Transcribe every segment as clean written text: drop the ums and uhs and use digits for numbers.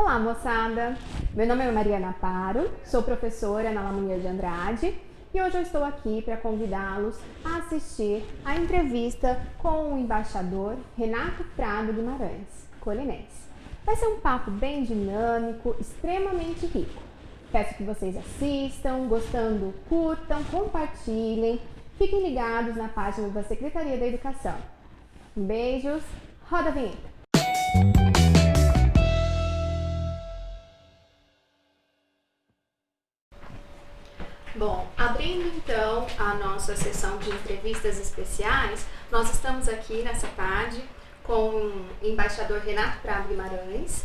Olá, moçada! Meu nome é Mariana Paro, sou professora na Lamounier de Andrade e hoje eu estou aqui para convidá-los a assistir a entrevista com o embaixador Renato Prado Guimarães, colinense. Vai ser um papo bem dinâmico, extremamente rico. Peço que vocês assistam, gostando, curtam, compartilhem, fiquem ligados na página da Secretaria da Educação. Beijos, roda a vinheta! Bom, abrindo então a nossa sessão de entrevistas especiais, nós estamos aqui nessa tarde com o embaixador Renato Prado Guimarães,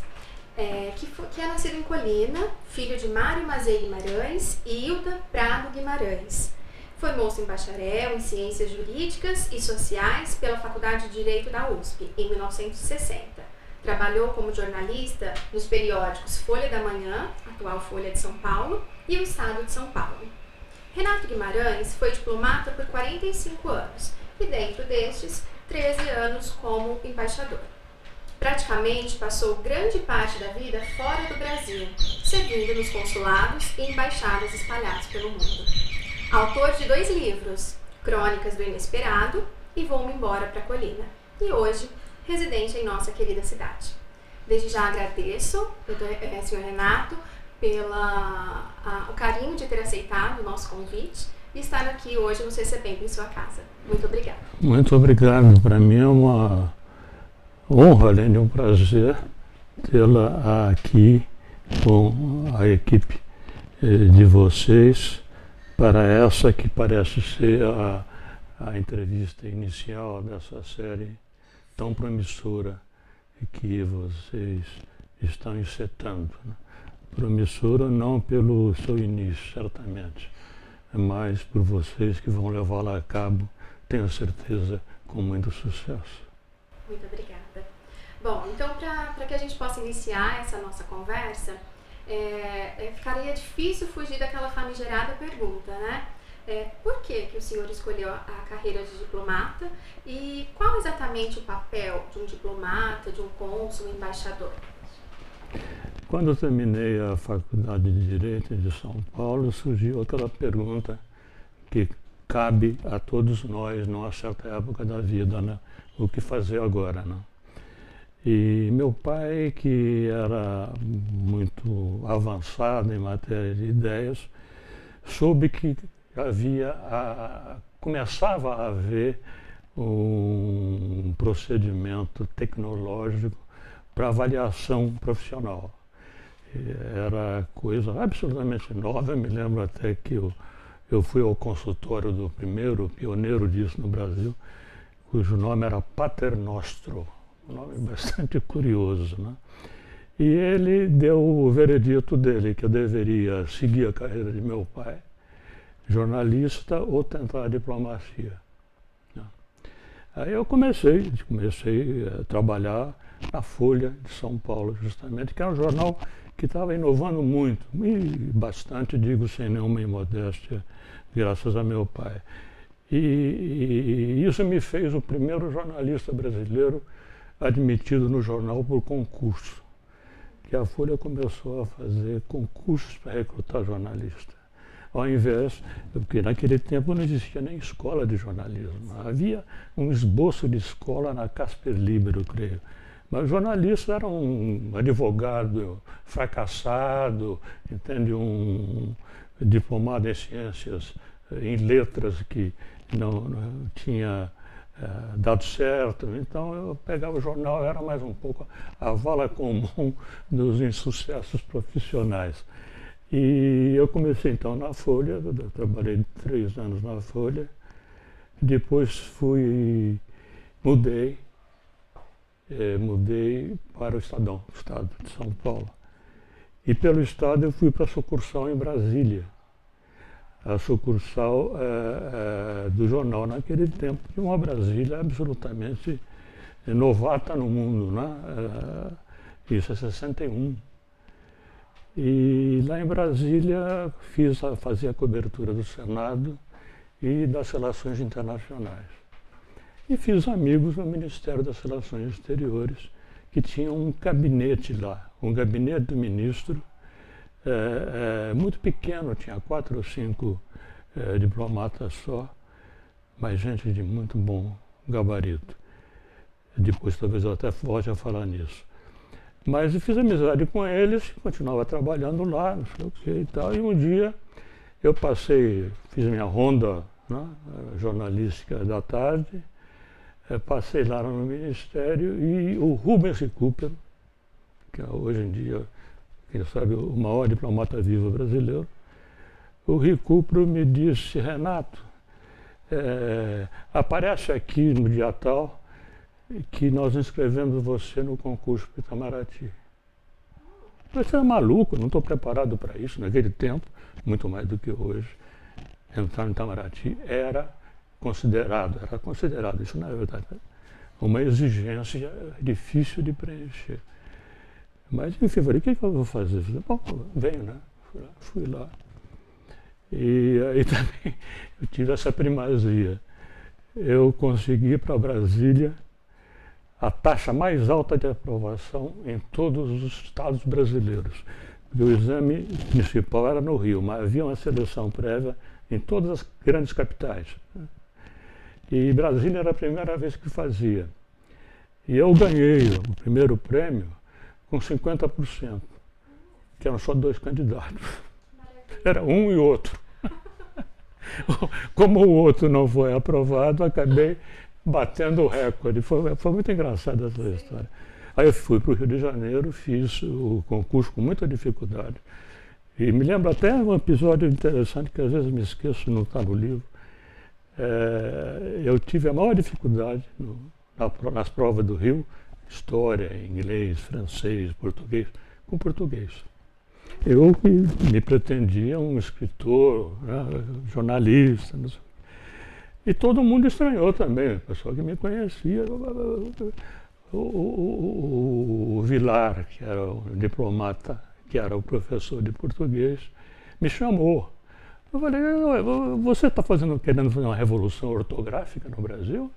que é nascido em Colina, filho de Mário Mazei Guimarães e Hilda Prado Guimarães. Formou-se em bacharel em Ciências Jurídicas e Sociais pela Faculdade de Direito da USP, em 1960. Trabalhou como jornalista nos periódicos Folha da Manhã, atual Folha de São Paulo, e o Estado de São Paulo. Renato Guimarães foi diplomata por 45 anos e, dentro destes, 13 anos como embaixador. Praticamente passou grande parte da vida fora do Brasil, servindo nos consulados e embaixadas espalhados pelo mundo. Autor de 2 livros, Crônicas do Inesperado e Vou-me Embora para Colina, e hoje residente em nossa querida cidade. Desde já agradeço, senhor Renato, o carinho de ter aceitado o nosso convite e estar aqui hoje nos recebendo em sua casa. Muito obrigada. Muito obrigado. Para mim é uma honra, além de um prazer, tê-la aqui com a equipe de vocês para essa que parece ser a entrevista inicial dessa série tão promissora que vocês estão encetando, né? Promissora não pelo seu início, certamente, mas por vocês que vão levá-la a cabo, tenho certeza, com muito sucesso. Muito obrigada. Bom, então para que a gente possa iniciar essa nossa conversa, ficaria difícil fugir daquela famigerada pergunta, né? Por que o senhor escolheu a carreira de diplomata e qual exatamente o papel de um diplomata, de um cônsul, um embaixador? Quando eu terminei a Faculdade de Direito de São Paulo, surgiu aquela pergunta que cabe a todos nós numa certa época da vida, né? O que fazer agora, né? E meu pai, que era muito avançado em matéria de ideias, soube que começava a haver um procedimento tecnológico para avaliação profissional. Era coisa absolutamente nova. Eu me lembro até que eu fui ao consultório do primeiro pioneiro disso no Brasil, cujo nome era Pater Nostro, um nome bastante curioso, né? E ele deu o veredito dele, que eu deveria seguir a carreira de meu pai, jornalista, ou tentar a diplomacia, né? Aí eu comecei a trabalhar na Folha de São Paulo, justamente, que era um jornal que estava inovando muito, e bastante, digo sem nenhuma imodéstia, graças a meu pai. E isso me fez o primeiro jornalista brasileiro admitido no jornal por concurso, que a Folha começou a fazer concursos para recrutar jornalista. Ao invés, porque naquele tempo não existia nem escola de jornalismo, havia um esboço de escola na Casper Libero, eu creio. Mas o jornalista era um advogado fracassado, entende? Um diplomado em ciências, em letras, que não tinha dado certo. Então eu pegava o jornal, era mais um pouco a vala comum dos insucessos profissionais. E eu comecei então na Folha, eu trabalhei 3 anos na Folha, depois mudei para o Estado de São Paulo. E pelo Estado eu fui para a sucursal em Brasília, a sucursal do jornal naquele tempo, de uma Brasília absolutamente novata no mundo, né? Isso é 61. E lá em Brasília fazia a cobertura do Senado e das relações internacionais. E fiz amigos no Ministério das Relações Exteriores, que tinha um gabinete lá, um gabinete do ministro muito pequeno, tinha 4 ou 5 diplomatas só, mas gente de muito bom gabarito. Depois talvez eu até volte a falar nisso. Mas eu fiz amizade com eles, continuava trabalhando lá, não sei o que e tal, e um dia eu fiz minha ronda, né, jornalística da tarde, passei lá no Ministério e o Rubens Recupero, que é hoje em dia, quem sabe, o maior diplomata vivo brasileiro, o Recupero me disse: Renato, aparece aqui no dia tal que nós inscrevemos você no concurso para Itamaraty. Você é maluco, não estou preparado para isso. Naquele tempo, muito mais do que hoje, entrar no Itamaraty era considerado, isso não é verdade, uma exigência difícil de preencher. Mas, enfim, eu falei: o que eu vou fazer? Eu falei: bom, venho, né? Fui lá. E aí também eu tive essa primazia. Eu consegui para Brasília a taxa mais alta de aprovação em todos os estados brasileiros. Porque o exame principal era no Rio, mas havia uma seleção prévia em todas as grandes capitais. E Brasília era a primeira vez que fazia. E eu ganhei o primeiro prêmio com 50%, que eram só 2 candidatos. Era um e outro. Como o outro não foi aprovado, acabei batendo o recorde. Foi muito engraçada essa história. Aí eu fui para o Rio de Janeiro, fiz o concurso com muita dificuldade. E me lembro até um episódio interessante que às vezes me esqueço, não está no livro. Eu tive a maior dificuldade nas provas do Rio, história, inglês, francês, português, com português. Eu que me pretendia um escritor, né, jornalista, não sei. E todo mundo estranhou também, o pessoal que me conhecia. O Vilar, que era o diplomata, que era o professor de português, me chamou. Eu falei: você está querendo fazer uma revolução ortográfica no Brasil?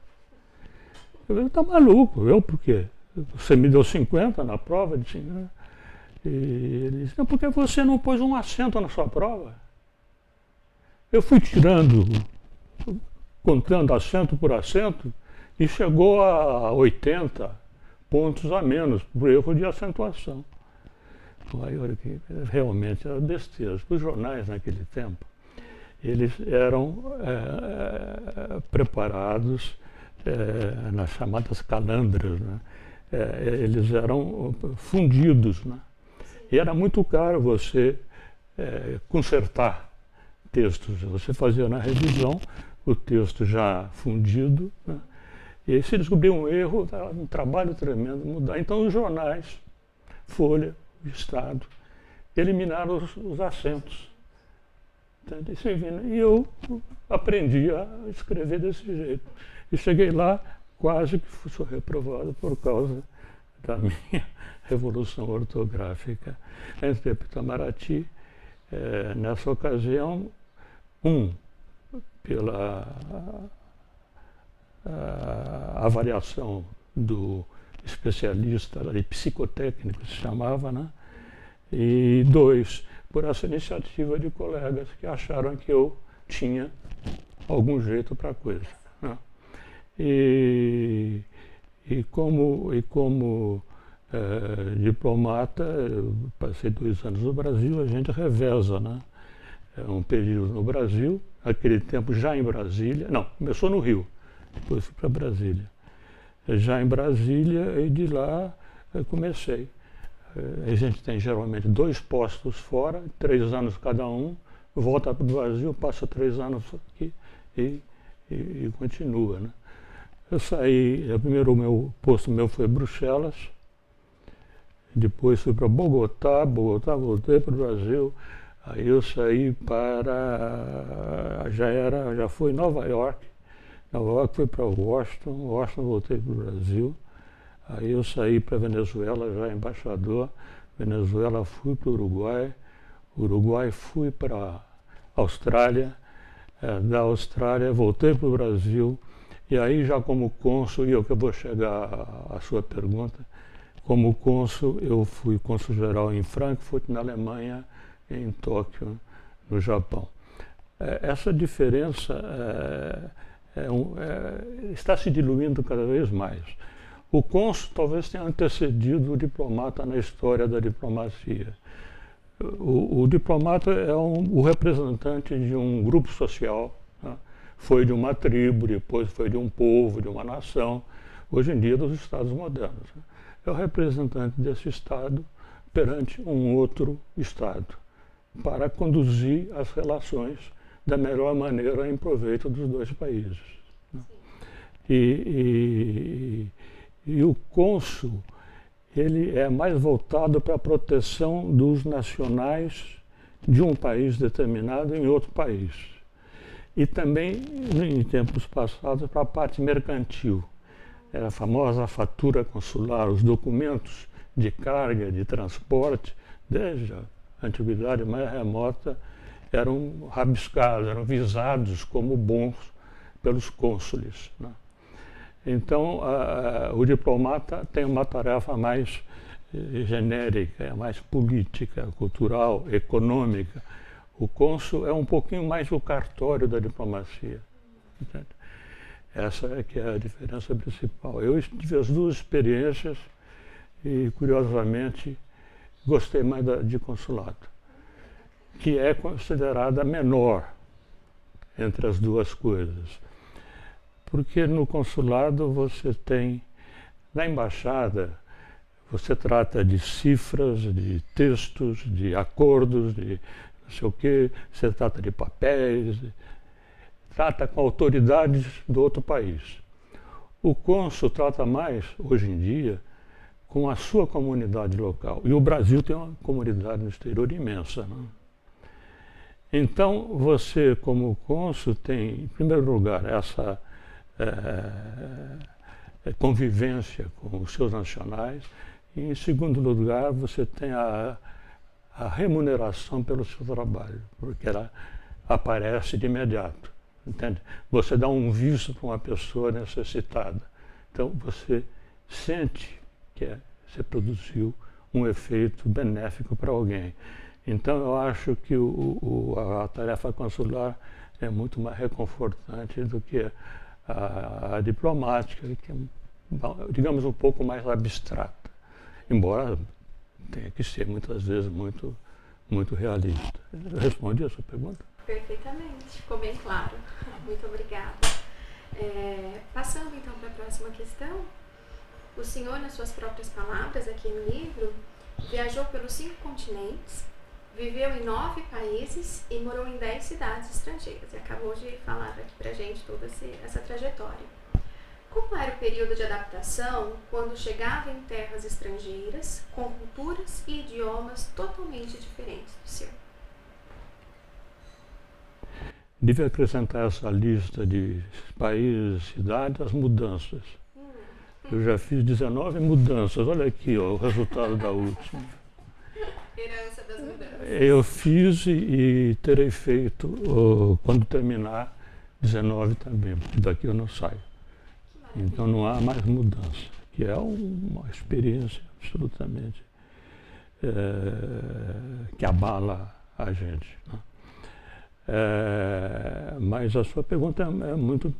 Eu falei: está maluco, eu por quê? Você me deu 50 na prova? E ele disse: não, porque você não pôs um acento na sua prova. Eu fui contando acento por acento, e chegou a 80 pontos a menos por erro de acentuação. Aí olha que realmente era besteira. Os jornais naquele tempo, eles eram preparados nas chamadas calandras, né? Eles eram fundidos, né? E era muito caro você consertar textos. Você fazia na revisão o texto já fundido, né? E aí, se descobrir um erro, era um trabalho tremendo mudar. Então os jornais, Folha, Estado, eliminaram os acentos. E eu aprendi a escrever desse jeito. E cheguei lá, quase que fui reprovado por causa da minha revolução ortográfica. Entrei para Itamaraty, nessa ocasião, pela avaliação do especialista de psicotécnico, se chamava, né? E 2, por essa iniciativa de colegas que acharam que eu tinha algum jeito para a coisa, né? E como diplomata, eu passei 2 anos no Brasil, a gente reveza, né? Um período no Brasil, naquele tempo já em Brasília, não, começou no Rio, depois fui para Brasília. Já em Brasília, e de lá comecei. A gente tem geralmente 2 postos fora, 3 anos cada um, volta para o Brasil, passa 3 anos aqui e continua, né? Eu saí, primeiro o posto meu foi Bruxelas, depois fui para Bogotá, voltei para o Brasil, aí eu saí já foi Nova York fui para Washington voltei para o Brasil, aí eu saí para Venezuela, já embaixador, Venezuela fui para o Uruguai fui para a Austrália, da Austrália voltei para o Brasil, e aí já como cônsul, e eu que vou chegar à sua pergunta, como cônsul, eu fui cônsul-geral em Frankfurt, na Alemanha, e em Tóquio, no Japão. Essa diferença está se diluindo cada vez mais. O cônsul talvez tenha antecedido o diplomata na história da diplomacia. O diplomata é o representante de um grupo social, né? Foi de uma tribo, depois foi de um povo, de uma nação, hoje em dia dos Estados modernos. Né? É o representante desse Estado perante um outro Estado, para conduzir as relações da melhor maneira em proveito dos dois países. Né? E o cônsul, ele é mais voltado para a proteção dos nacionais de um país determinado em outro país. E também, em tempos passados, para a parte mercantil. Era a famosa fatura consular, os documentos de carga, de transporte, desde a antiguidade mais remota, eram rabiscados, eram visados como bons pelos cônsules. Né? Então, o diplomata tem uma tarefa mais genérica, mais política, cultural, econômica. O cônsul é um pouquinho mais o cartório da diplomacia. Entende? Essa é que é a diferença principal. Eu tive as duas experiências e, curiosamente, gostei mais de consulado, que é considerada menor entre as duas coisas. Porque no consulado você tem, na embaixada, você trata de cifras, de textos, de acordos, de não sei o quê, você trata de papéis, trata com autoridades do outro país. O cônsul trata mais, hoje em dia, com a sua comunidade local. E o Brasil tem uma comunidade no exterior imensa. Né? Então, você, como cônsul, tem, em primeiro lugar, essa convivência com os seus nacionais, e, em segundo lugar, você tem a remuneração pelo seu trabalho, porque ela aparece de imediato. Entende? Você dá um visto para uma pessoa necessitada. Então, você sente que você produziu um efeito benéfico para alguém. Então, eu acho que a tarefa consular é muito mais reconfortante do que a diplomática, que é, digamos, um pouco mais abstrata, embora tenha que ser, muitas vezes, muito realista. Eu respondi a sua pergunta? Perfeitamente, ficou bem claro. Muito obrigada. Passando, então, para a próxima questão. O senhor, nas suas próprias palavras, aqui no livro, viajou pelos 5 continentes, viveu em 9 países e morou em 10 cidades estrangeiras. E acabou de falar aqui pra gente toda essa trajetória. Como era o período de adaptação quando chegava em terras estrangeiras, com culturas e idiomas totalmente diferentes do seu? Devia acrescentar essa lista de países e cidades as mudanças. Eu já fiz 19 mudanças. Olha aqui, ó, o resultado da última. Herança das mudanças. Eu fiz e terei feito, quando terminar, 19 também, porque daqui eu não saio. Então não há mais mudança, que é uma experiência absolutamente que abala a gente. Né? Mas a sua pergunta é muito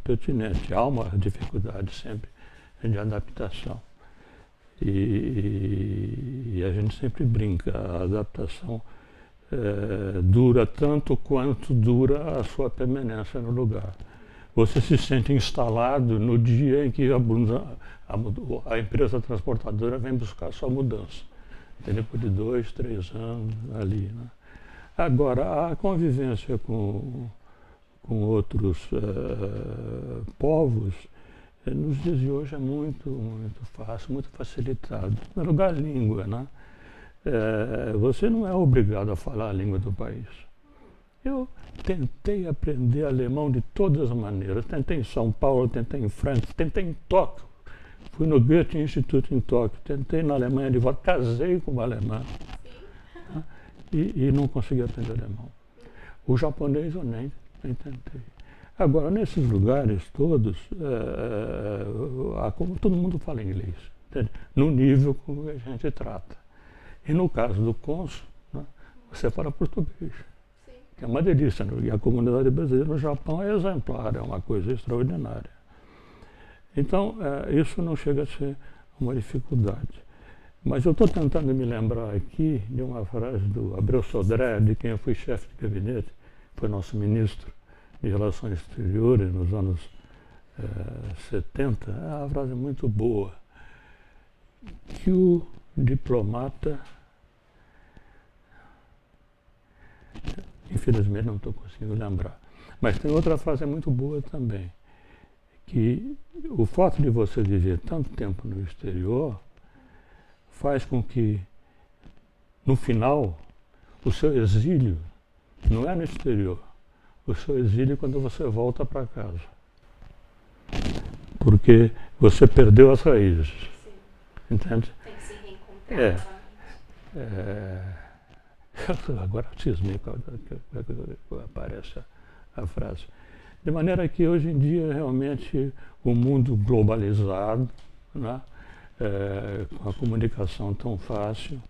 pertinente. Há uma dificuldade sempre de adaptação. E a gente sempre brinca, a adaptação dura tanto quanto dura a sua permanência no lugar. Você se sente instalado no dia em que a empresa transportadora vem buscar a sua mudança. Depois de 2, 3 anos ali. Né? Agora, a convivência com outros povos, nos dias de hoje é muito fácil, muito facilitado. Em primeiro lugar, a língua. Né? Você não é obrigado a falar a língua do país. Eu tentei aprender alemão de todas as maneiras. Tentei em São Paulo, tentei em Frankfurt, tentei em Tóquio. Fui no Goethe Institute em Tóquio, tentei na Alemanha de volta, casei com uma alemã. Né? E não consegui aprender alemão. O japonês eu nem tentei. Agora, nesses lugares todos, como todo mundo fala inglês. entende? No nível como a gente trata. E no caso do cônsul, né, você fala português, Sim. que é uma delícia, né? E a comunidade brasileira no Japão é exemplar, é uma coisa extraordinária. Então, isso não chega a ser uma dificuldade. Mas eu estou tentando me lembrar aqui de uma frase do Abreu Sodré, de quem eu fui chefe de gabinete, foi nosso ministro de Relações Exteriores nos anos 70. É uma frase muito boa, que o diplomata, infelizmente não estou conseguindo lembrar, mas tem outra frase muito boa também, que o fato de você viver tanto tempo no exterior faz com que, no final, o seu exílio não é no exterior, o seu exílio é quando você volta para casa. Porque você perdeu as raízes. Sim. Entende? Tem que se reencontrar. Agora cismei quando aparece a frase. De maneira que hoje em dia realmente o mundo globalizado, né, com a comunicação tão fácil,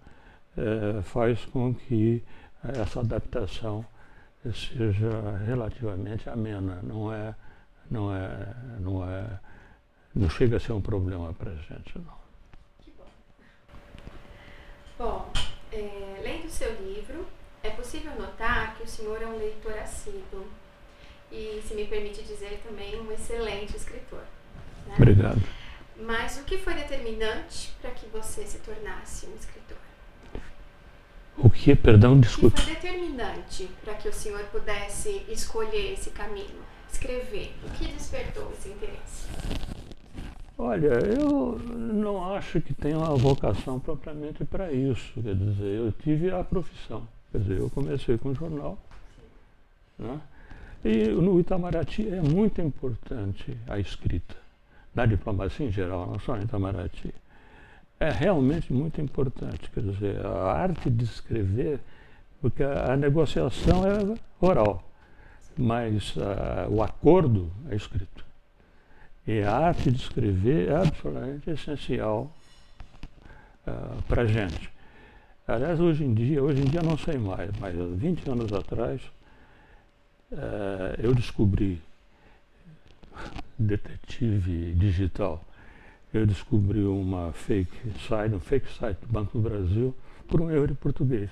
faz com que essa adaptação seja relativamente amena, não chega a ser um problema para a gente, não. Que bom. Bom, lendo o seu livro, é possível notar que o senhor é um leitor assíduo e, se me permite dizer, também um excelente escritor. Né? Obrigado. Mas o que foi determinante para que você se tornasse um escritor? O que, perdão, O desculpe. que foi determinante para que o senhor pudesse escolher esse caminho, escrever? O que despertou esse interesse? Olha, eu não acho que tenha uma vocação propriamente para isso. Quer dizer, eu tive a profissão. Quer dizer, eu comecei com jornal, né? E no Itamaraty é muito importante a escrita. Na diplomacia em geral, não só no Itamaraty. É realmente muito importante. Quer dizer, a arte de escrever, porque a negociação é oral, mas o acordo é escrito. E a arte de escrever é absolutamente essencial para a gente. Aliás, hoje em dia não sei mais, mas 20 anos atrás, eu descobri, detetive digital, eu descobri um fake site do Banco do Brasil, por um erro de português.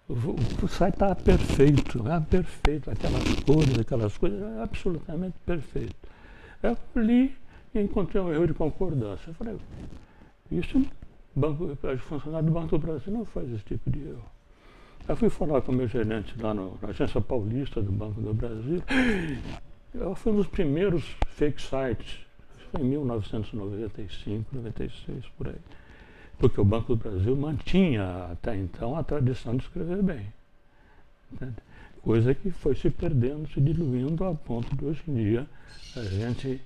O site estava perfeito, aquelas coisas, absolutamente perfeito. Eu li e encontrei um erro de concordância. Eu falei, o funcionário do Banco do Brasil não faz esse tipo de erro. Eu fui falar com o meu gerente lá na agência paulista do Banco do Brasil. Foi um dos primeiros fake sites, foi em 1995, 96, por aí. Porque o Banco do Brasil mantinha até então a tradição de escrever bem. Entende? Coisa que foi se perdendo, se diluindo, a ponto de hoje em dia a gente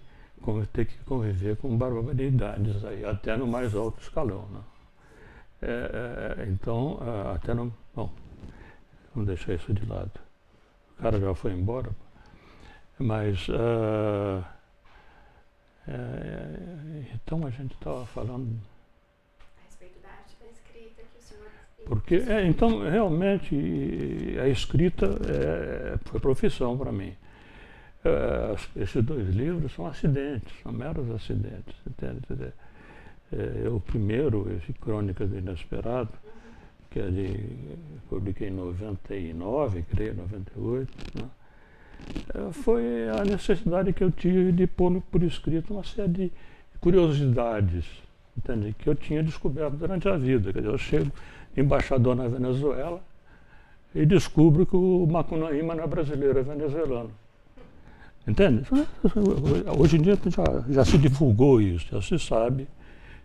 ter que conviver com barbaridades aí, até no mais alto escalão. Né? Então, até no... Bom, vamos deixar isso de lado. O cara já foi embora, mas... então a gente estava falando... A respeito da arte da escrita que o senhor... Porque, então, realmente, a escrita foi profissão para mim. Esses dois livros são acidentes, são meros acidentes. Entende? O primeiro, esse Crônicas do Inesperado, que publiquei em 99, creio, 98, né? Foi a necessidade que eu tive de pôr por escrito uma série de curiosidades, entende? Que eu tinha descoberto durante a vida. Quer dizer, eu chego embaixador na Venezuela e descubro que o Macunaíma não é brasileiro, é venezuelano. Entende? Hoje em dia já se divulgou isso, já se sabe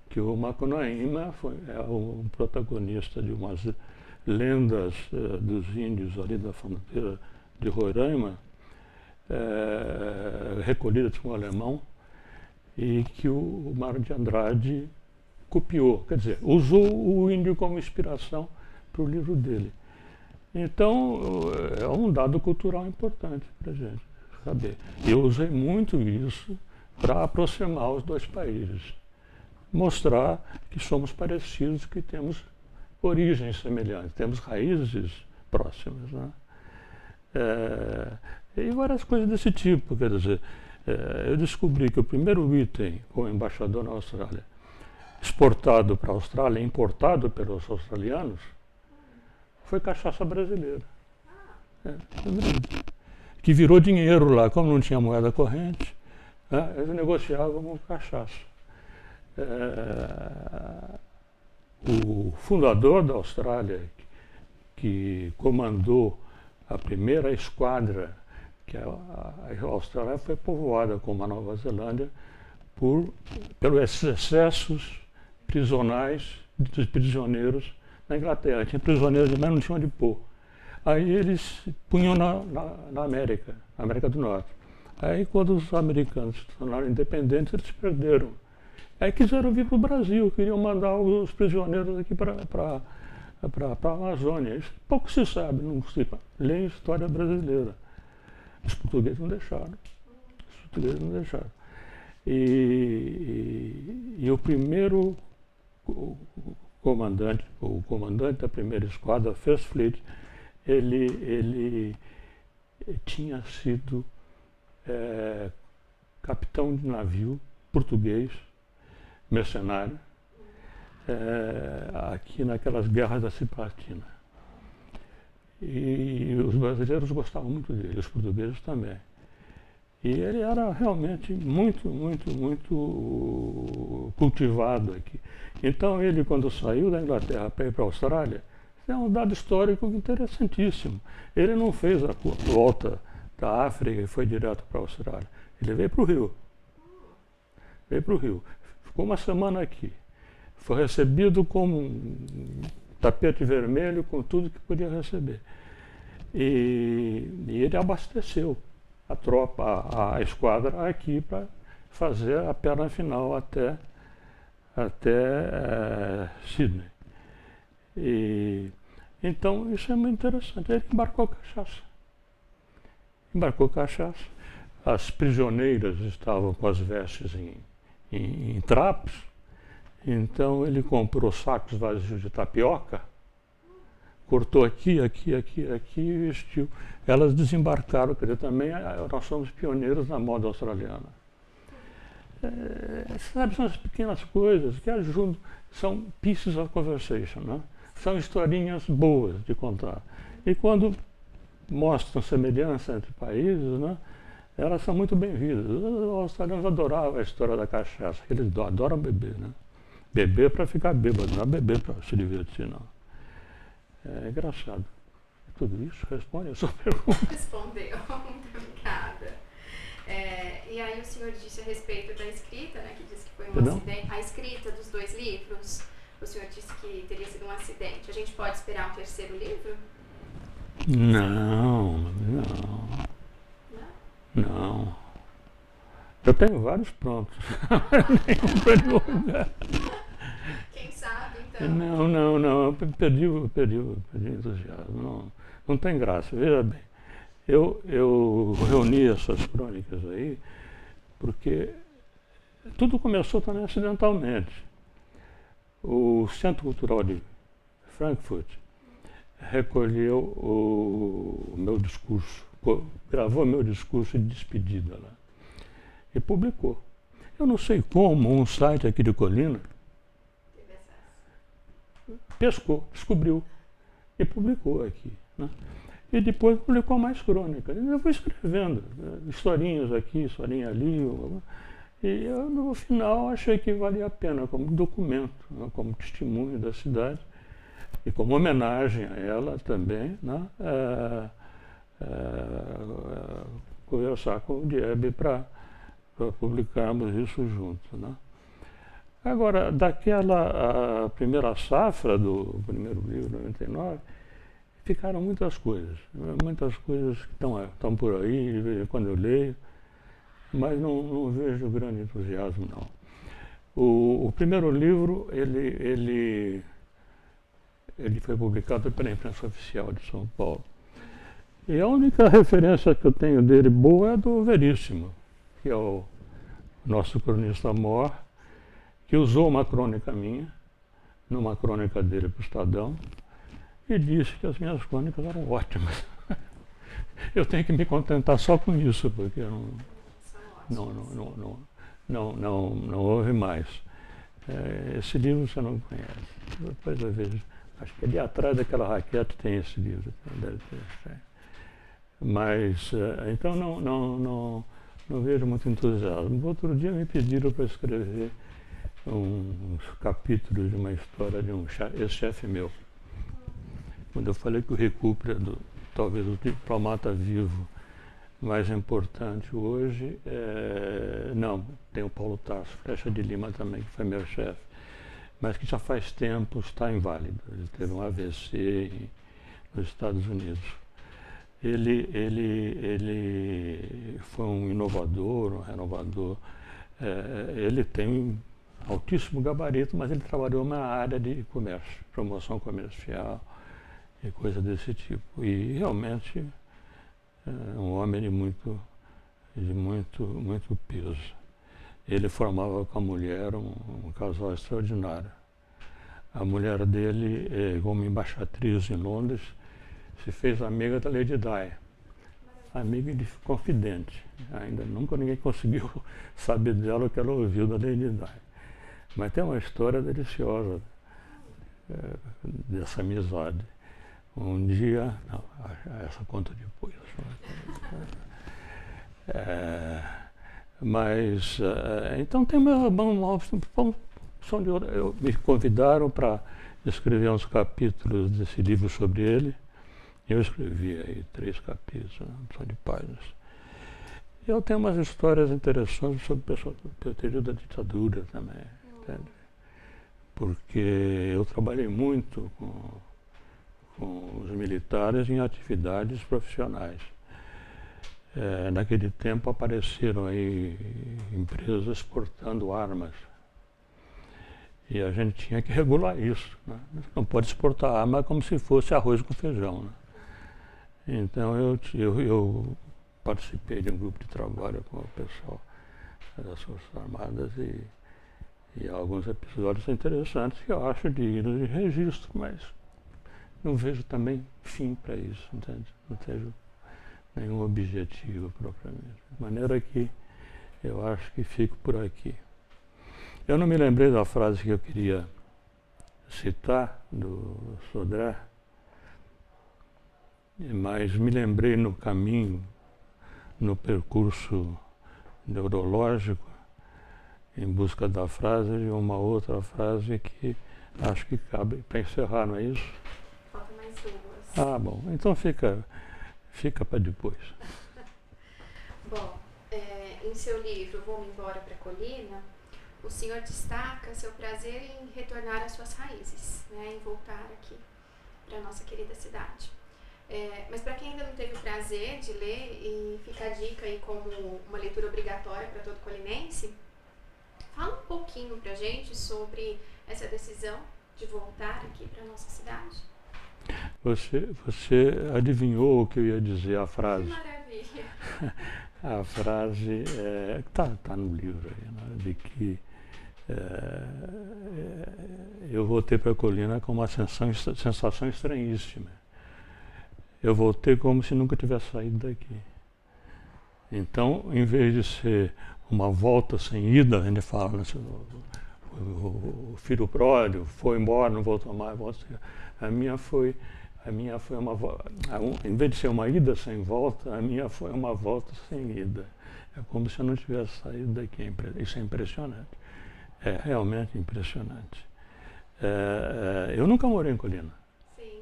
que o Macunaíma é um protagonista de umas lendas dos índios ali da fronteira de Roraima, recolhidas com o alemão, e que o Mário de Andrade copiou, quer dizer, usou o índio como inspiração para o livro dele. Então, é um dado cultural importante para a gente saber. Eu usei muito isso para aproximar os dois países. mostrar que somos parecidos, que temos origens semelhantes, temos raízes próximas, né? E várias coisas desse tipo, quer dizer, eu descobri que o primeiro item, como embaixador na Austrália, exportado para a Austrália, importado pelos australianos, foi cachaça brasileira. Que virou dinheiro lá, como não tinha moeda corrente, né, eles negociavam com cachaça. O fundador da Austrália, que comandou a primeira esquadra, que a Austrália foi povoada como a Nova Zelândia pelos excessos prisionais dos prisioneiros na Inglaterra. Tinha prisioneiros demais, não tinham onde pôr. Aí eles punham na América do Norte. Aí quando os americanos se tornaram independentes, eles perderam. Aí quiseram vir para o Brasil, queriam mandar os prisioneiros aqui para a Amazônia. Isso pouco se sabe, não se lê história brasileira. Os portugueses não deixaram. E o primeiro comandante, o comandante da primeira esquadra, First Fleet, ele tinha sido capitão de navio português, mercenário, aqui naquelas guerras da Cipatina. E os brasileiros gostavam muito dele, os portugueses também. E ele era realmente muito cultivado aqui. Então ele, quando saiu da Inglaterra para ir para a Austrália, é um dado histórico interessantíssimo. Ele não fez a volta da África e foi direto para a Austrália. Ele veio para o Rio. Ficou uma semana aqui. Foi recebido com um tapete vermelho, com tudo que podia receber. E ele abasteceu a tropa, a esquadra aqui para fazer a perna final até Sydney. Então isso é muito interessante. Ele embarcou cachaça. As prisioneiras estavam com as vestes em trapos, então ele comprou sacos vazios de tapioca, cortou aqui e vestiu. Elas desembarcaram, quer dizer, também nós somos pioneiros na moda australiana. Sabe, são as pequenas coisas que ajudam, são pieces of conversation, né? São historinhas boas de contar. E quando mostram semelhança entre países, né, elas são muito bem-vindas. Os australianos adoravam a história da cachaça, eles adoram beber, né? Beber para ficar bêbado, não é beber para se divertir, não. É engraçado. Tudo isso responde a sua pergunta. Respondeu, muito obrigada. E aí o senhor disse a respeito da escrita, né, que disse que foi um acidente. A escrita dos 2 livros, o senhor disse que teria sido um acidente. A gente pode esperar um terceiro livro? Não. Eu tenho vários prontos. Nenhum para divulgar. Quem sabe, então? Não. Eu perdi o entusiasmo. Não tem graça. Veja bem, eu reuni essas crônicas aí porque tudo começou também acidentalmente. O Centro Cultural de Frankfurt recolheu o meu discurso, gravou meu discurso de despedida lá e publicou. Eu não sei como um site aqui de Colina pescou, descobriu e publicou aqui, né? E depois publicou mais crônicas. Eu fui escrevendo historinhas aqui, historinha ali. E eu, no final, achei que valia a pena como documento, né, como testemunho da cidade e como homenagem a ela também, né, conversar com o Diebe para publicarmos isso juntos, né. Agora, daquela primeira safra do primeiro livro, 99, ficaram muitas coisas que estão por aí, de vez em quando eu leio, mas não vejo grande entusiasmo, não. O primeiro livro, ele foi publicado pela imprensa oficial de São Paulo. E a única referência que eu tenho dele boa é do Veríssimo, que é o nosso cronista mor, que usou uma crônica minha, numa crônica dele para o Estadão, e disse que as minhas crônicas eram ótimas. Eu tenho que me contentar só com isso, porque não houve mais. Esse livro você não conhece. Depois eu vejo. Acho que ali atrás daquela raquete tem esse livro. Deve ter. Mas, então não vejo muito entusiasmo. Outro dia me pediram para escrever uns capítulos de uma história de um ex-chefe meu. Quando eu falei que o Recupera, talvez o diplomata vivo mais importante hoje, não, tem o Paulo Tarso, Flecha de Lima também, que foi meu chefe, mas que já faz tempo está inválido. Ele teve um AVC nos Estados Unidos. Ele foi um inovador, um renovador. Ele tem altíssimo gabarito, mas ele trabalhou na área de comércio, promoção comercial e coisa desse tipo. E realmente é um homem de muito peso. Ele formava com a mulher um casal extraordinário. A mulher dele, como embaixatriz em Londres, se fez amiga da Lady Di, amiga e confidente. Ainda nunca ninguém conseguiu saber dela o que ela ouviu da Lady Di. Mas tem uma história deliciosa dessa amizade. Um dia, não, essa conta depois. Mas, então tem me convidaram para escrever uns capítulos desse livro sobre ele. Eu escrevi aí 3 capítulos, só de páginas. Eu tenho umas histórias interessantes sobre o período da ditadura também, entende? Porque eu trabalhei muito com os militares em atividades profissionais. Naquele tempo apareceram aí empresas exportando armas. E a gente tinha que regular isso, né? Não pode exportar arma como se fosse arroz com feijão, né? Então eu participei de um grupo de trabalho com o pessoal das Forças Armadas e alguns episódios interessantes que eu acho dignos de registro, mas não vejo também fim para isso, entende? Não vejo nenhum objetivo propriamente. De maneira que eu acho que fico por aqui. Eu não me lembrei da frase que eu queria citar, do Sodré, mas me lembrei no caminho, no percurso neurológico, em busca da frase, de uma outra frase que acho que cabe para encerrar, não é isso? Falta mais 2. Ah, bom. Então fica para depois. Bom, em seu livro Vou-me Embora para a Colina, o senhor destaca seu prazer em retornar às suas raízes, né, em voltar aqui para a nossa querida cidade. Mas para quem ainda não teve o prazer de ler, e fica a dica aí como uma leitura obrigatória para todo colinense, fala um pouquinho para a gente sobre essa decisão de voltar aqui para a nossa cidade. Você adivinhou o que eu ia dizer, a frase? Que maravilha! A frase tá no livro aí, né, de que eu voltei para a colina com uma sensação estranhíssima. Eu voltei como se nunca tivesse saído daqui. Então, em vez de ser uma volta sem ida, a gente fala, né, o filho pródigo foi embora, não voltou mais, a minha foi uma volta. Em vez de ser uma ida sem volta, a minha foi uma volta sem ida. É como se eu não tivesse saído daqui. Isso é impressionante. É realmente impressionante. Eu nunca morei em Colina. Sim.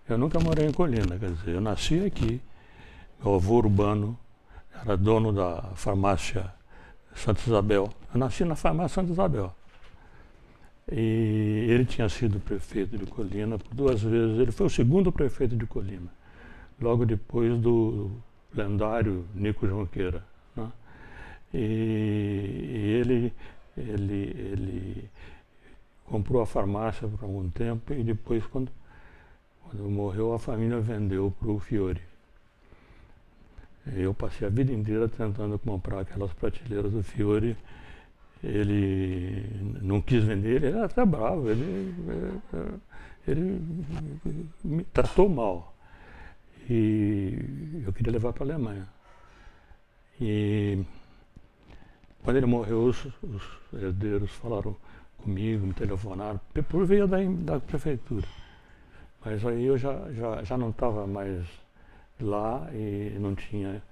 Eu nunca morei em Colina, quer dizer, eu nasci aqui. Meu avô urbano era dono da farmácia Santa Isabel. Eu nasci na farmácia Santa Isabel. E ele tinha sido prefeito de Colina por 2 vezes. Ele foi o segundo prefeito de Colina, logo depois do lendário Nico Junqueira, né? E ele comprou a farmácia por algum tempo e depois, quando morreu, a família vendeu para o Fiore. Eu passei a vida inteira tentando comprar aquelas prateleiras do Fiore ele não quis vender, ele era até bravo, ele me tratou mal. E eu queria levar para a Alemanha. E quando ele morreu, os herdeiros falaram comigo, me telefonaram, por via da prefeitura. Mas aí eu já não estava mais lá e não tinha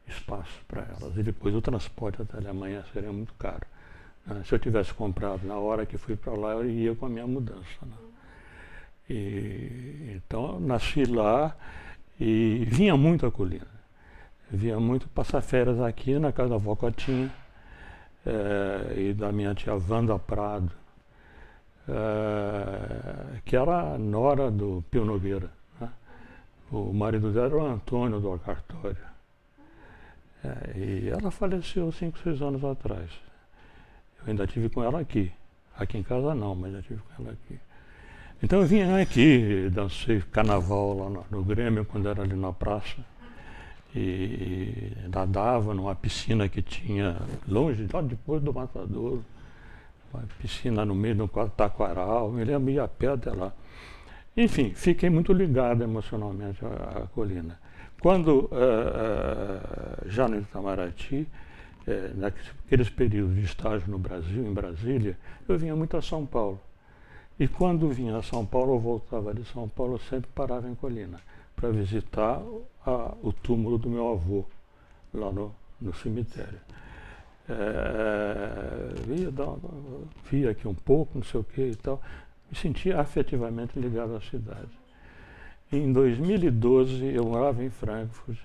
espaço para elas. E depois o transporte até a Alemanha seria muito caro. Se eu tivesse comprado na hora que fui para lá, eu ia com a minha mudança. Então, nasci lá e vinha muito a Colina. Vinha muito passar férias aqui na casa da avó Cotinha e da minha tia Wanda Prado, que era a nora do Pio Nogueira. Né? O marido dela era o Antônio do Cartório. E ela faleceu 5, 6 anos atrás. Eu ainda tive com ela aqui. Aqui em casa não, mas já tive com ela aqui. Então eu vinha aqui, dancei carnaval lá no Grêmio, quando era ali na praça. E nadava numa piscina que tinha longe, lá depois do Matadouro. Uma piscina no meio do Taquaral, me lembro, ia a pé até lá. Enfim, fiquei muito ligado emocionalmente à Colina. Quando, já no Itamaraty, naqueles períodos de estágio no Brasil, em Brasília, eu vinha muito a São Paulo. E quando vinha a São Paulo, eu voltava de São Paulo, eu sempre parava em Colina para visitar o túmulo do meu avô, lá no cemitério. Via aqui um pouco, não sei o que e tal, me sentia afetivamente ligado à cidade. Em 2012, eu morava em Frankfurt,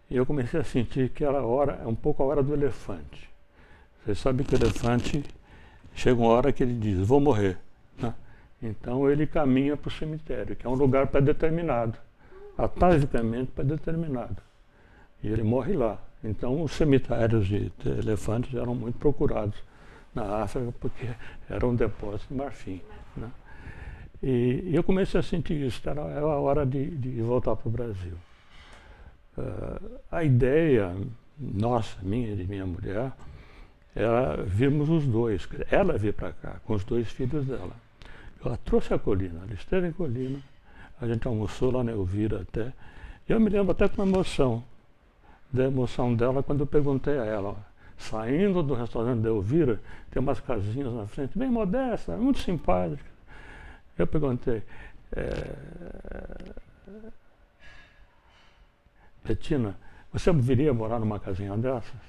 e eu comecei a sentir que era um pouco a hora do elefante. Vocês sabem que o elefante chega uma hora que ele diz, vou morrer. Né? Então ele caminha para o cemitério, que é um lugar pré-determinado, atavicamente pré-determinado. E ele morre lá. Então os cemitérios de elefantes eram muito procurados na África, porque era um depósito de marfim. Né? E eu comecei a sentir isso, era a hora de voltar para o Brasil. A ideia nossa, minha e de minha mulher, era virmos os dois. Ela veio para cá, com os 2 filhos dela. Ela trouxe a Colina, ela esteve em Colina, a gente almoçou lá na Elvira até. E eu me lembro até com emoção, da emoção dela quando eu perguntei a ela, saindo do restaurante da Elvira, tem umas casinhas na frente, bem modestas, muito simpáticas. Eu perguntei, Betina, você viria morar numa casinha dessas?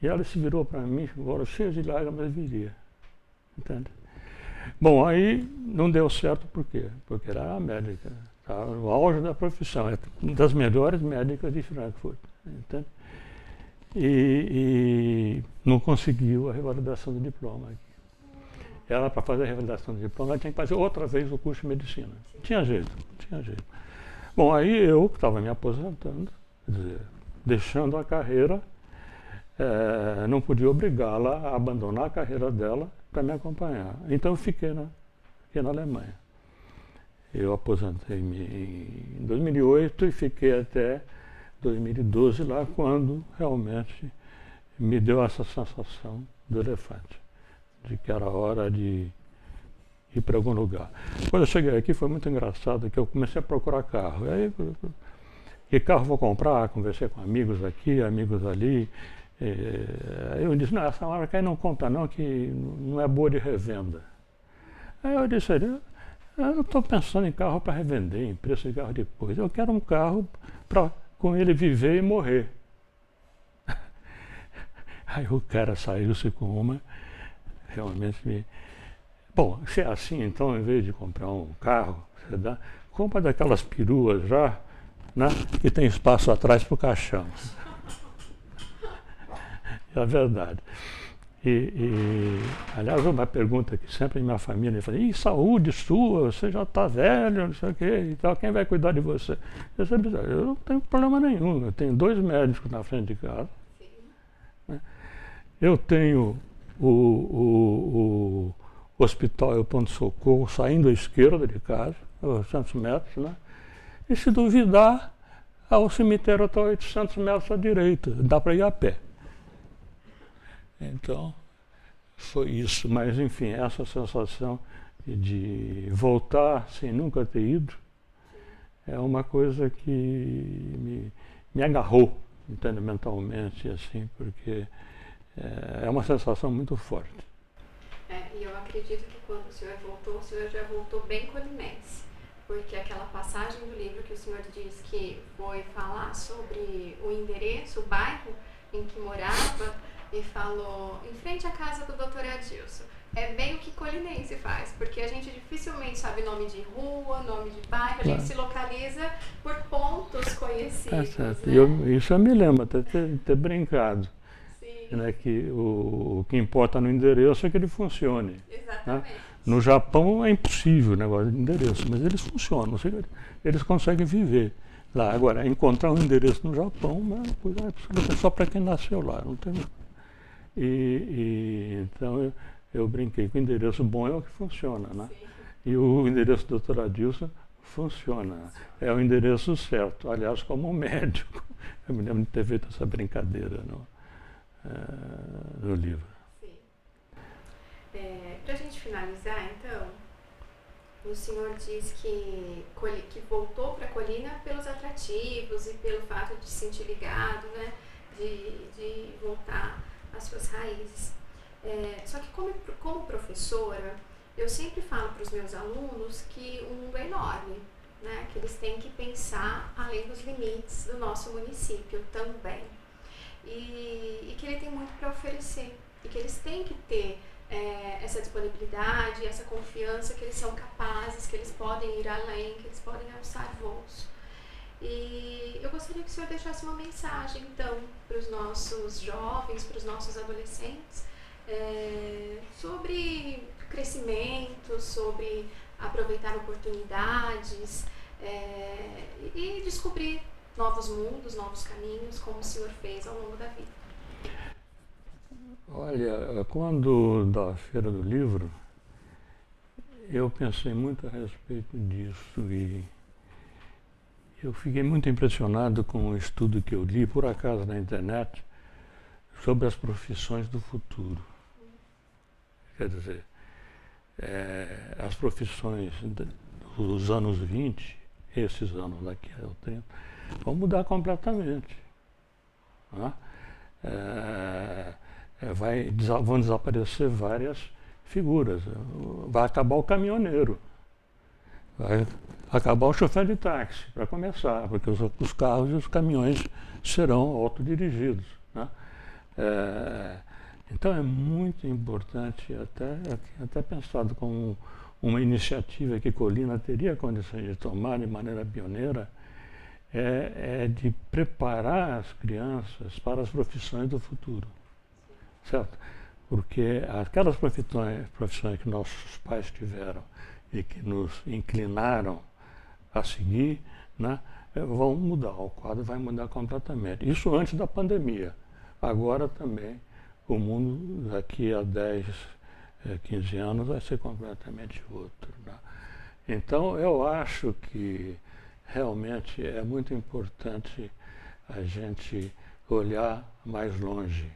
E ela se virou para mim, agora cheia de lágrimas, mas viria. Entende? Bom, aí não deu certo por quê? Porque era a médica, estava no auge da profissão, é uma das melhores médicas de Frankfurt. Entende? E não conseguiu a revalidação do diploma aqui. Ela, para fazer a revalidação do diploma, ela tinha que fazer outra vez o curso de medicina. Tinha jeito. Bom, aí eu, que estava me aposentando, quer dizer, deixando a carreira, não podia obrigá-la a abandonar a carreira dela para me acompanhar. Então eu fiquei na Alemanha. Eu aposentei-me em 2008 e fiquei até 2012 lá, quando realmente me deu essa sensação do elefante, de que era hora de ir para algum lugar. Quando eu cheguei aqui foi muito engraçado, que eu comecei a procurar carro. Aí, que carro vou comprar? Conversei com amigos aqui, amigos ali. Aí eu disse, não, essa marca aí não compra não, que não é boa de revenda. Aí eu disse, eu não estou pensando em carro para revender, em preço de carro depois. Eu quero um carro para com ele viver e morrer. Aí o cara saiu-se com uma, realmente me... Bom, se é assim, então, em vez de comprar um carro, compra daquelas peruas já, né, que tem espaço atrás para o caixão. É a verdade. Aliás, uma pergunta que sempre minha família fala, saúde sua, você já está velho, não sei o quê, e tal, quem vai cuidar de você? Eu sempre digo, eu não tenho problema nenhum, eu tenho 2 médicos na frente de casa. Né? Eu tenho o hospital e o pronto-socorro saindo à esquerda de casa, 800 metros, né? E se duvidar, o cemitério está a 800 metros à direita, dá para ir a pé. Então, foi isso. Mas, enfim, essa sensação de voltar sem nunca ter ido é uma coisa que me agarrou, entende, mentalmente, assim, porque é uma sensação muito forte. E eu acredito que quando o senhor já voltou bem colinense, porque aquela passagem do livro que o senhor diz que foi falar sobre o endereço, o bairro em que morava, e falou em frente à casa do Dr. Adilson. É bem o que colinense faz, porque a gente dificilmente sabe nome de rua, nome de bairro, a gente se localiza por pontos conhecidos. Tá certo. Né? Isso eu me lembro até ter brincado. Sim. Né, que o que importa no endereço é que ele funcione. Exatamente. Né? No Japão é impossível o negócio de endereço, mas eles funcionam, eles conseguem viver lá. Agora, encontrar um endereço no Japão é só para quem nasceu lá. Não tem... Então eu brinquei que o endereço bom é o que funciona. Né? E o endereço do Dr. Adilson funciona. É o endereço certo. Aliás, como médico, eu me lembro de ter feito essa brincadeira no livro. Sim. Para a gente finalizar, então, o senhor diz que voltou para a colina pelos atrativos e pelo fato de se sentir ligado, né? De voltar às suas raízes. Só que como professora, eu sempre falo para os meus alunos que o mundo é enorme, né? Que eles têm que pensar além dos limites do nosso município também. E que ele tem muito para oferecer. E que eles têm que ter essa disponibilidade, essa confiança que eles são capazes, que eles podem ir além, que eles podem alçar voos. E eu gostaria que o senhor deixasse uma mensagem, então, para os nossos jovens, para os nossos adolescentes, sobre crescimento, sobre aproveitar oportunidades e descobrir novos mundos, novos caminhos, como o senhor fez ao longo da vida. Olha, quando da Feira do Livro, eu pensei muito a respeito disso e eu fiquei muito impressionado com o estudo que eu li, por acaso, na internet, sobre as profissões do futuro. Quer dizer, as profissões dos anos 20, esses anos daqui a 30, vão mudar completamente. Né? Vão desaparecer várias figuras. Vai acabar o caminhoneiro. Vai acabar o chofer de táxi, para começar, porque os carros e os caminhões serão autodirigidos. Né? Então é muito importante, até pensado como uma iniciativa que Colina teria condições de tomar de maneira pioneira, de preparar as crianças para as profissões do futuro, certo? Porque aquelas profissões que nossos pais tiveram e que nos inclinaram a seguir, né, vão mudar, o quadro vai mudar completamente. Isso antes da pandemia. Agora também, o mundo daqui a 10, 15 anos vai ser completamente outro. Né? Então, eu acho que realmente é muito importante a gente olhar mais longe,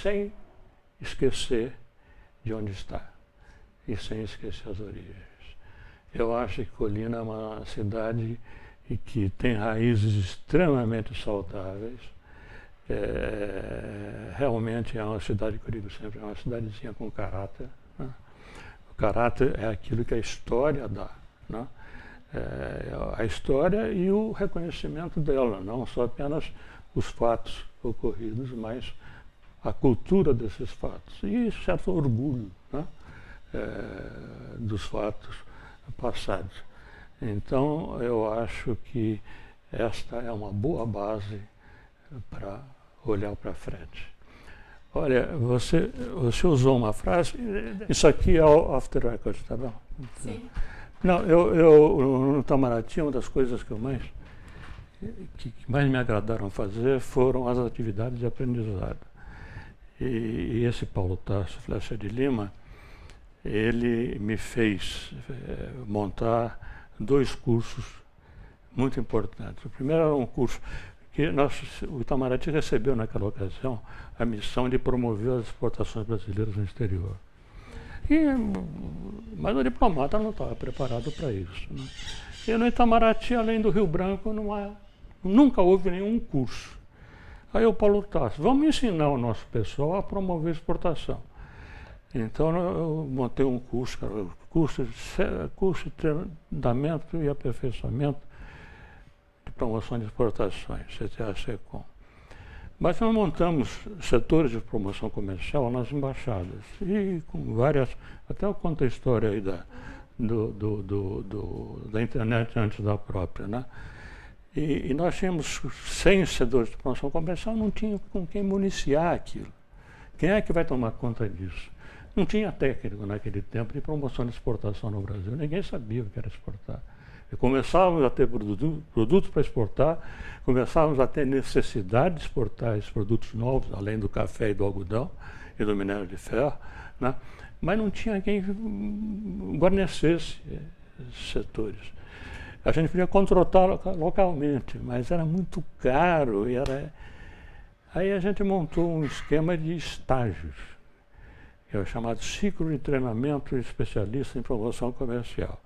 sem esquecer de onde está e sem esquecer as origens. Eu acho que Colina é uma cidade que tem raízes extremamente saudáveis. Realmente é uma cidade que eu digo sempre, é uma cidadezinha com caráter. Né? O caráter é aquilo que a história dá. Né? A história e o reconhecimento dela, não só apenas os fatos ocorridos, mas a cultura desses fatos e certo orgulho, né? Dos fatos passados. Então, eu acho que esta é uma boa base para olhar para frente. Olha, você usou uma frase, isso aqui é off the record, tá bom? Sim. Não, eu no Itamaraty, uma das coisas que mais me agradaram fazer foram as atividades de aprendizado. E esse Paulo Tarso Flecha de Lima, ele me fez montar 2 cursos muito importantes. O primeiro era um curso que o Itamaraty recebeu naquela ocasião a missão de promover as exportações brasileiras no exterior. Mas o diplomata não estava preparado para isso, né? E no Itamaraty, além do Rio Branco, nunca houve nenhum curso. Aí o Paulo Tassi, vamos ensinar o nosso pessoal a promover exportação. Então eu montei um curso, curso de treinamento e aperfeiçoamento de promoção de exportações, CTA-SECOM. Mas nós montamos setores de promoção comercial nas embaixadas, e com várias, até eu conto a história aí da internet antes da própria, né? E nós tínhamos 100 setores de promoção comercial, não tinha com quem municiar aquilo. Quem é que vai tomar conta disso? Não tinha técnico naquele tempo de promoção de exportação no Brasil, ninguém sabia o que era exportar. E começávamos a ter produtos para exportar, começávamos a ter necessidade de exportar esses produtos novos, além do café e do algodão e do minério de ferro, né? Mas não tinha quem guarnecesse esses setores. A gente podia contratar localmente, mas era muito caro. Aí a gente montou um esquema de estágios, que é o chamado ciclo de treinamento de especialista em promoção comercial.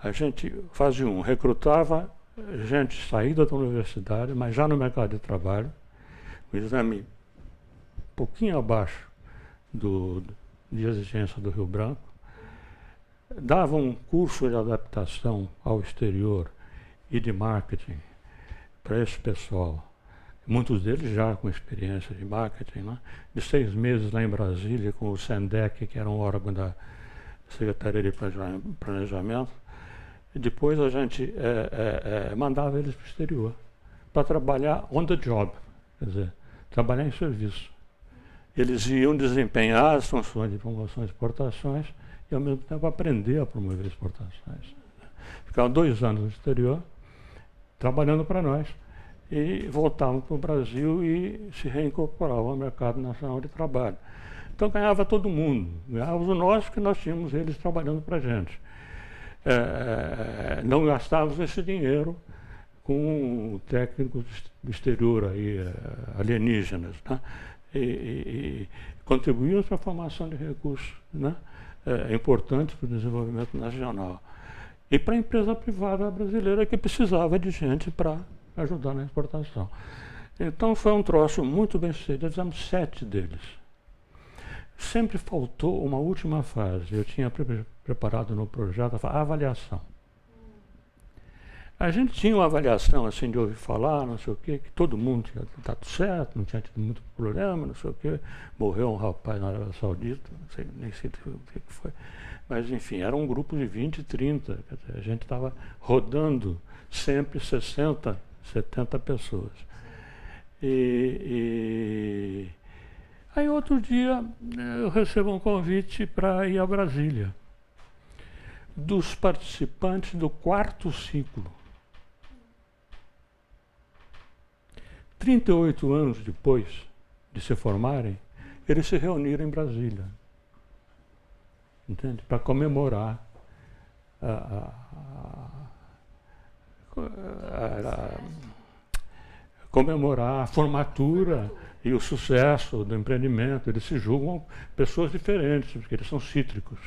A gente fazia recrutava gente saída da universidade, mas já no mercado de trabalho, um exame um pouquinho abaixo de exigência do Rio Branco, dava um curso de adaptação ao exterior e de marketing para esse pessoal. Muitos deles já com experiência de marketing, né? De 6 meses lá em Brasília com o SENDEC, que era um órgão da Secretaria de Planejamento. E depois a gente mandava eles para o exterior para trabalhar on the job, quer dizer, trabalhar em serviço. Eles iam desempenhar as funções de promoção e exportações e ao mesmo tempo aprender a promover exportações. Ficavam 2 anos no exterior, trabalhando para nós, e voltavam para o Brasil e se reincorporavam ao mercado nacional de trabalho. Então ganhava todo mundo, ganhávamos nós, que nós tínhamos eles trabalhando para a gente. Não gastávamos esse dinheiro com técnicos do exterior, aí, alienígenas, né? E contribuímos para a formação de recursos, né? Importantes para o desenvolvimento nacional. E para a empresa privada brasileira que precisava de gente para ajudar na exportação. Então foi um troço muito bem sucedido, fizemos 7 deles. Sempre faltou uma última fase. Eu tinha preparado no projeto a avaliação. A gente tinha uma avaliação assim de ouvir falar, não sei o quê, que todo mundo tinha dado certo, não tinha tido muito problema, não sei o quê. Morreu um rapaz na Arábia Saudita, não sei, nem sei o que foi. Mas, enfim, era um grupo de 20, 30. Quer dizer, a gente estava rodando sempre 60, 70 pessoas. Aí outro dia eu recebo um convite para ir a Brasília, dos participantes do 4º ciclo. 38 anos depois de se formarem, eles se reuniram em Brasília, entende? Para comemorar comemorar a formatura e o sucesso do empreendimento. Eles se julgam pessoas diferentes, porque eles são cítricos.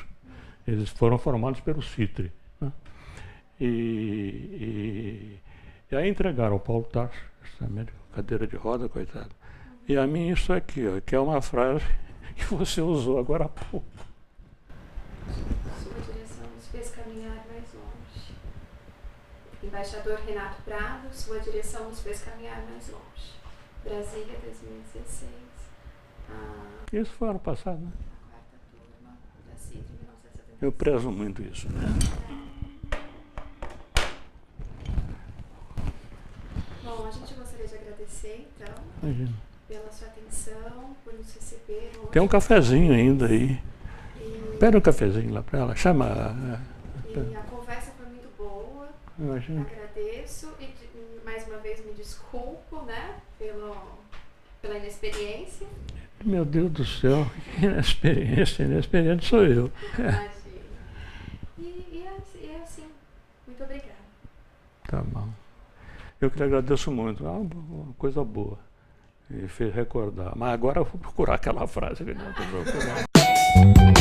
Eles foram formados pelo CITRI, né? E aí entregaram ao Paulo Tassi, justamente, cadeira de roda, coitado. E a mim isso aqui, ó, que é uma frase que você usou agora há pouco. Sua direção nos fez caminhar mais longe. Embaixador Renato Prado, sua direção nos fez caminhar mais longe. Brasília, 2016. Isso foi ano passado, né? A 4ª turma da CITRI, 1975. Eu prezo muito isso, né? Bom, a gente gostaria de agradecer, então, pela sua atenção, por nos receber hoje. Tem um cafezinho ainda aí. Pede um cafezinho lá para ela, chama. E a conversa foi muito boa. Imagina. Agradeço e mais uma vez me desculpo, né, pela inexperiência. Meu Deus do céu, que inexperiente sou eu. Imagina. E é assim, muito obrigada. Tá bom. Eu que lhe agradeço muito. Uma coisa boa. E fez recordar. Mas agora eu vou procurar aquela frase que eu não vou procurar.